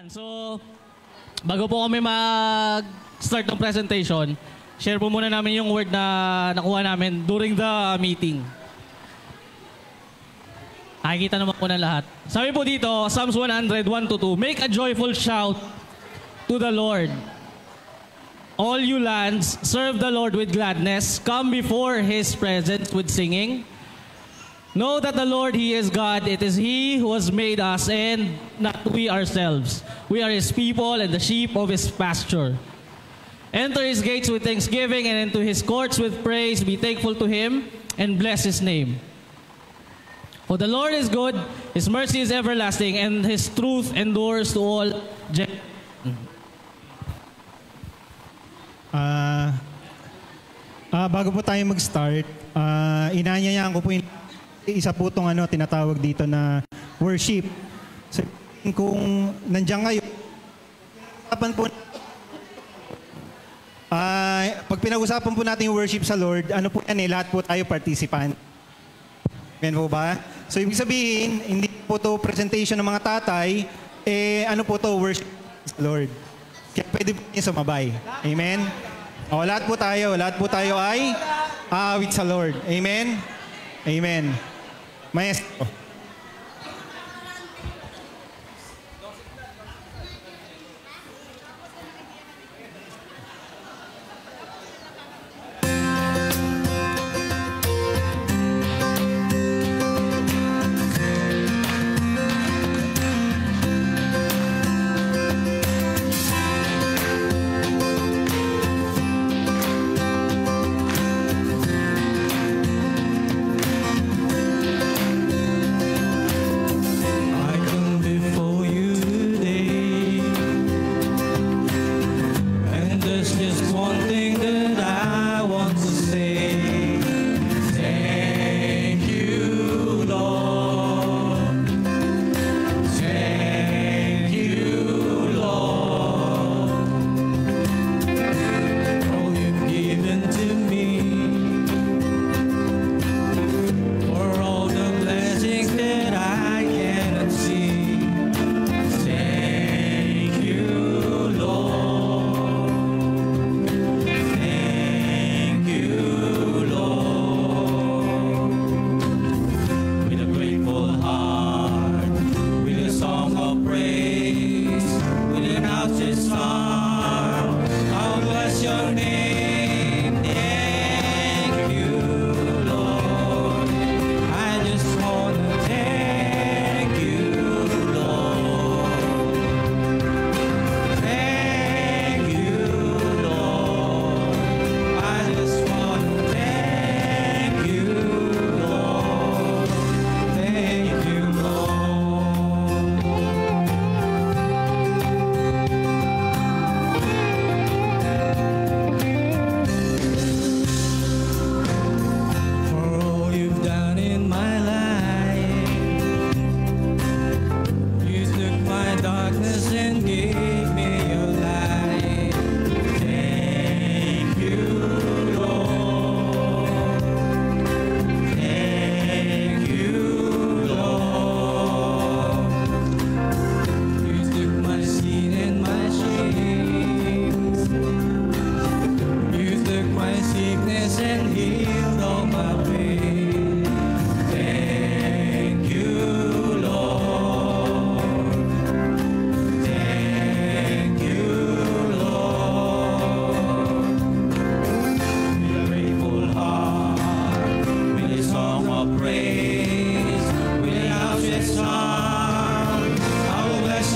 So, bago po kami mag-start ng presentation, share po muna namin yung word na nakuha namin during the meeting. Nakikita naman po ng lahat. Sabi po dito, Psalms 100, 1-2, make a joyful shout to the Lord. All you lands, serve the Lord with gladness. Come before His presence with singing. Know that the Lord, He is God. It is He who has made us and not we ourselves. We are His people and the sheep of His pasture. Enter His gates with thanksgiving and into His courts with praise. Be thankful to Him and bless His name. For the Lord is good, His mercy is everlasting, and His truth endures to all generations. Bago po tayo mag-start, inanyayahan ko po yung isa po itong tinatawag dito na worship. So, kung nandiyan kayo, pag pinag-usapan po natin yung worship sa Lord, ano po yan lahat po tayo participant. Amen po ba? So, ibig sabihin, hindi po to presentation ng mga tatay, ano po to worship sa Lord. Kaya pwede po niyo sumabay. Amen? O, lahat po tayo ay awit sa Lord. Amen? Amen. Maestro.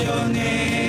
Your name.